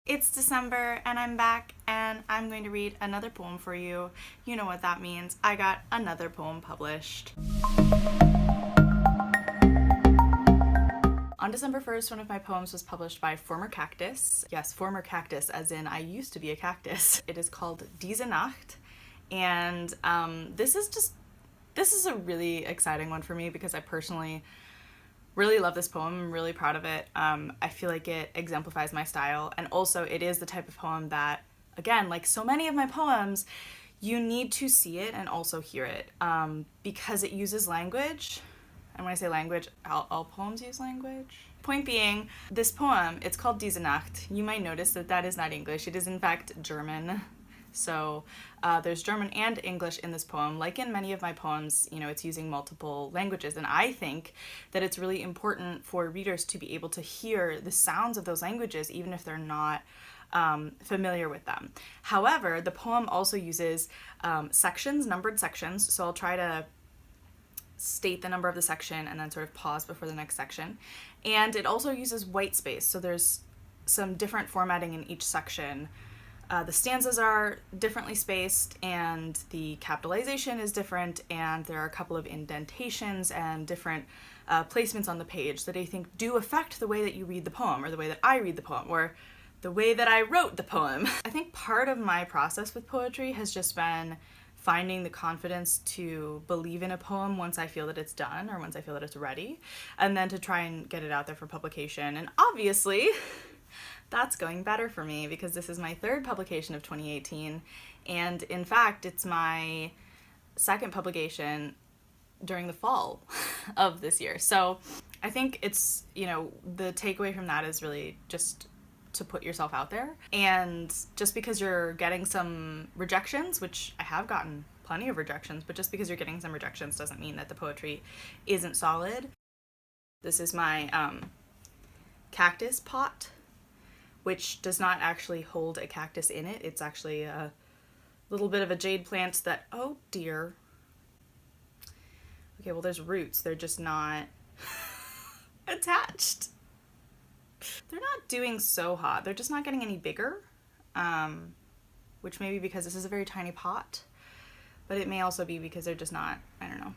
It's December and I'm back and I'm going to read another poem for you. You know what that means. I got another poem published. On December 1st, one of my poems was published by Former Cactus. Yes, Former Cactus, as in I used to be a cactus. It is called Diese Nacht, and this is a really exciting one for me because I personally really love this poem. I'm really proud of it. I feel like it exemplifies my style, and also it is the type of poem that, again, like so many of my poems, you need to see it and also hear it because it uses language. And when I say language, all poems use language. Point being, this poem, it's called Diese Nacht. You might notice that that is not English. It is in fact German. So there's German and English in this poem. Like in many of my poems, you know, it's using multiple languages. And I think that it's really important for readers to be able to hear the sounds of those languages, even if they're not familiar with them. However, the poem also uses sections, numbered sections. So I'll try to state the number of the section and then sort of pause before the next section. And it also uses white space. So there's some different formatting in each section. The stanzas are differently spaced and the capitalization is different, and there are a couple of indentations and different placements on the page that I think do affect the way that you read the poem, or the way that I read the poem, or the way that I wrote the poem. I think part of my process with poetry has just been finding the confidence to believe in a poem once I feel that it's done or once I feel that it's ready, and then to try and get it out there for publication. And obviously, that's going better for me because this is my third publication of 2018, and in fact, it's my second publication during the fall of this year. So I think it's, you know, the takeaway from that is really just to put yourself out there. And just because you're getting some rejections, which I have gotten plenty of rejections, but just because you're getting some rejections doesn't mean that the poetry isn't solid. This is my cactus pot, which does not actually hold a cactus in it. It's actually a little bit of a jade plant that, oh dear. Okay, well, there's roots. They're just not attached. They're not doing so hot. They're just not getting any bigger, which may be because this is a very tiny pot, but it may also be because they're just not, I don't know,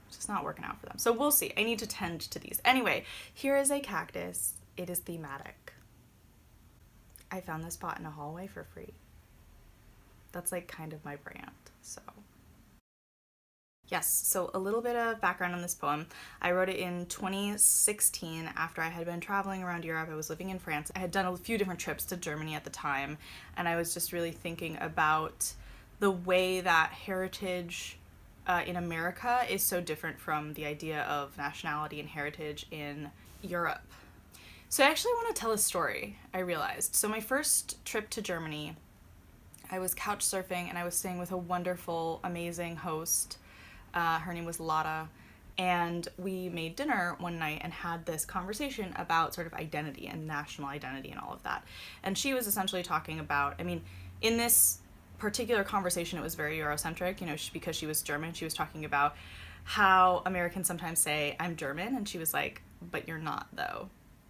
it's just not working out for them. So we'll see. I need to tend to these. Anyway, here is a cactus. It is thematic. I found this pot in a hallway for free. That's like kind of my brand, so. Yes, so a little bit of background on this poem. I wrote it in 2016 after I had been traveling around Europe. I was living in France. I had done a few different trips to Germany at the time, and I was just really thinking about the way that heritage in America is so different from the idea of nationality and heritage in Europe. So I actually want to tell a story, I realized. So my first trip to Germany, I was couch surfing and I was staying with a wonderful, amazing host. Her name was Lotta, and we made dinner one night and had this conversation about sort of identity and national identity and all of that. And she was essentially talking about, I mean, in this particular conversation, it was very Eurocentric, you know, because she was German. She was talking about how Americans sometimes say, I'm German, and she was like, but you're not, though.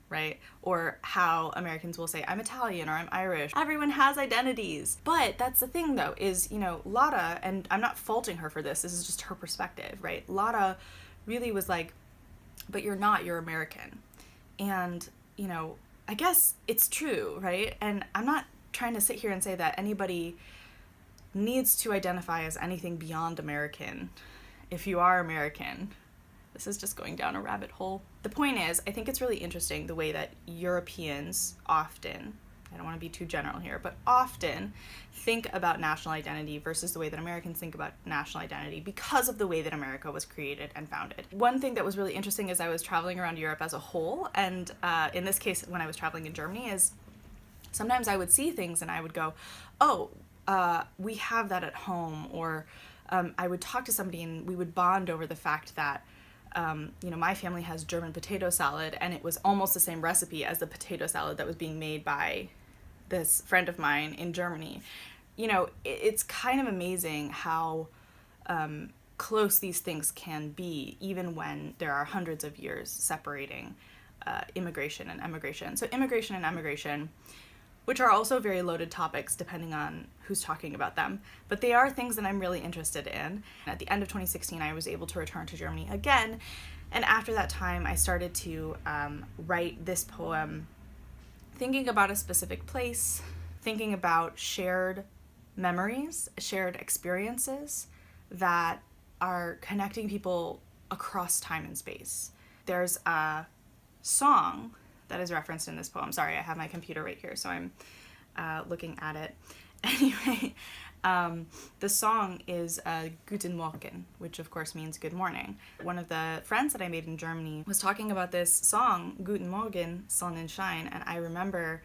Right? Or how Americans will say, I'm Italian or I'm Irish. Everyone has identities. But that's the thing, though, is, you know, Lotta, and I'm not faulting her for this is just her perspective, right? Lotta really was like, but you're not, you're American. And, you know, I guess it's true, right? And I'm not trying to sit here and say that anybody needs to identify as anything beyond American if you are American. This is just going down a rabbit hole. The point is, I think it's really interesting the way that Europeans often, I don't want to be too general here, but often think about national identity versus the way that Americans think about national identity because of the way that America was created and founded. One thing that was really interesting as I was traveling around Europe as a whole, and in this case when I was traveling in Germany, is sometimes I would see things and I would go, oh, we have that at home, or I would talk to somebody and we would bond over the fact that you know, my family has German potato salad, and it was almost the same recipe as the potato salad that was being made by this friend of mine in Germany. You know, it's kind of amazing how close these things can be, even when there are hundreds of years separating immigration and emigration. So immigration and emigration which are also very loaded topics depending on who's talking about them. But they are things that I'm really interested in. At the end of 2016, I was able to return to Germany again. And after that time, I started to write this poem thinking about a specific place, thinking about shared memories, shared experiences that are connecting people across time and space. There's a song that is referenced in this poem. Sorry, I have my computer right here, so I'm looking at it. Anyway, the song is Guten Morgen, which of course means good morning. One of the friends that I made in Germany was talking about this song, Guten Morgen, Sonnenschein, and I remember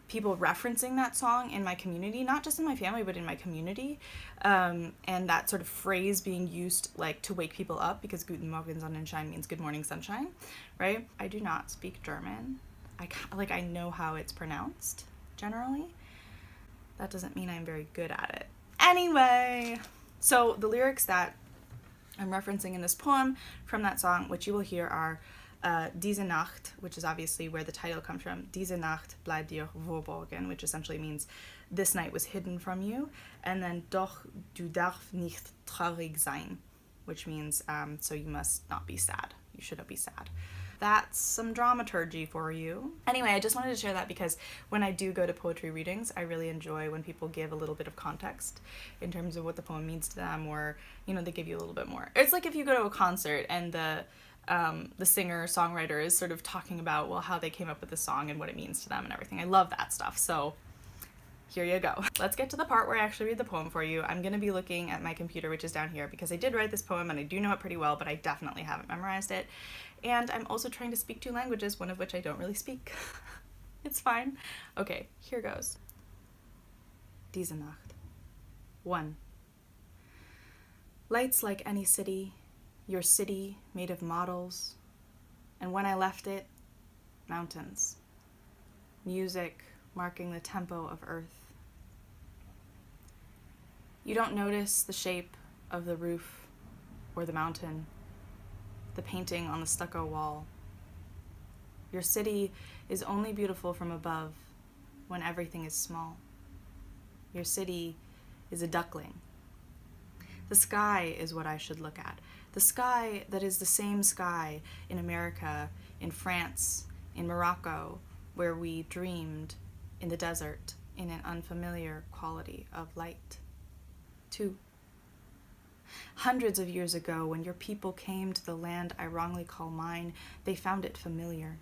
people referencing that song in my community, not just in my family, but in my community, and that sort of phrase being used like to wake people up, because Guten Morgen Sonnenschein means good morning sunshine, right? I do not speak German. I know how it's pronounced generally. That doesn't mean I'm very good at it. Anyway, so the lyrics that I'm referencing in this poem from that song, which you will hear, are Diese Nacht, which is obviously where the title comes from. Diese Nacht bleibt dir verborgen, which essentially means this night was hidden from you. And then Doch du darfst nicht traurig sein, which means so you must not be sad. You shouldn't be sad. That's some dramaturgy for you. Anyway, I just wanted to share that because when I do go to poetry readings, I really enjoy when people give a little bit of context in terms of what the poem means to them, or, you know, they give you a little bit more. It's like if you go to a concert and the singer-songwriter is sort of talking about, well, how they came up with the song and what it means to them and everything. I love that stuff. So here you go. Let's get to the part where I actually read the poem for you. I'm going to be looking at my computer, which is down here, because I did write this poem and I do know it pretty well, but I definitely haven't memorized it. And I'm also trying to speak 2 languages, one of which I don't really speak. It's fine. Okay, here goes. Diese Nacht. 1. Lights like any city, your city made of models, and when I left it, mountains. Music marking the tempo of earth. You don't notice the shape of the roof or the mountain, the painting on the stucco wall. Your city is only beautiful from above when everything is small. Your city is a duckling. The sky is what I should look at. The sky that is the same sky in America, in France, in Morocco, where we dreamed in the desert in an unfamiliar quality of light. 2. Hundreds of years ago, when your people came to the land I wrongly call mine, they found it familiar.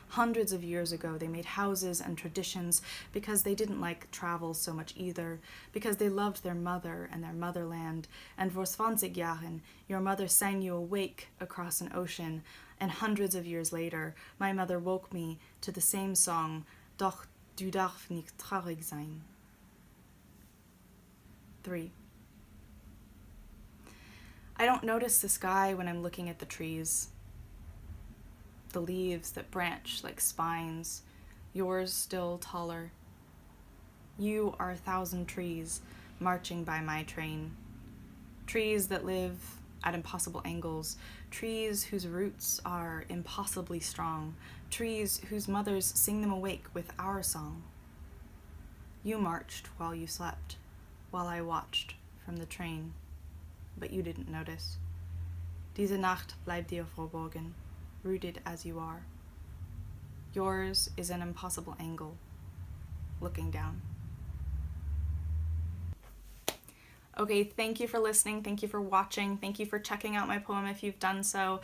Hundreds of years ago, they made houses and traditions because they didn't like travel so much either, because they loved their mother and their motherland, and vor 20 Jahren, your mother sang you awake across an ocean, and hundreds of years later, my mother woke me to the same song, Doch du darfst nicht traurig sein. 3. I don't notice the sky when I'm looking at the trees. The leaves that branch like spines, yours still taller. You are 1,000 trees marching by my train. Trees that live at impossible angles, trees whose roots are impossibly strong, trees whose mothers sing them awake with our song. You marched while you slept, while I watched from the train, but you didn't notice. Diese Nacht bleibt dir verborgen, rooted as you are. Yours is an impossible angle, looking down. Okay, thank you for listening, thank you for watching, thank you for checking out my poem if you've done so.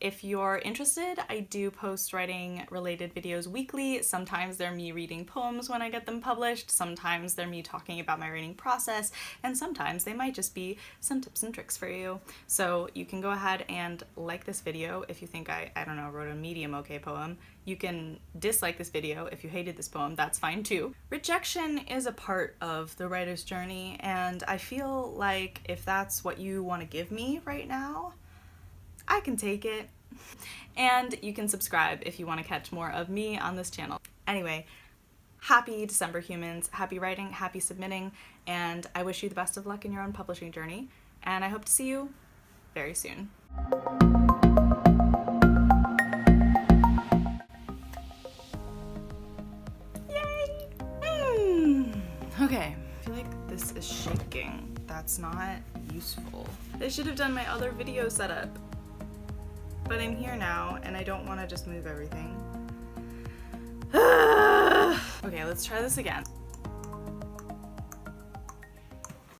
If you're interested, I do post writing related videos weekly. Sometimes they're me reading poems when I get them published, sometimes they're me talking about my writing process, and sometimes they might just be some tips and tricks for you. So you can go ahead and like this video if you think I don't know, wrote a medium okay poem. You can dislike this video if you hated this poem, that's fine too. Rejection is a part of the writer's journey, and I feel like if that's what you want to give me right now, I can take it. And you can subscribe if you want to catch more of me on this channel. Anyway, happy December, humans. Happy writing, happy submitting, and I wish you the best of luck in your own publishing journey, and I hope to see you very soon. Yay! Okay, I feel like this is shaking. That's not useful. I should have done my other video setup. But I'm here now, and I don't want to just move everything. Okay, let's try this again.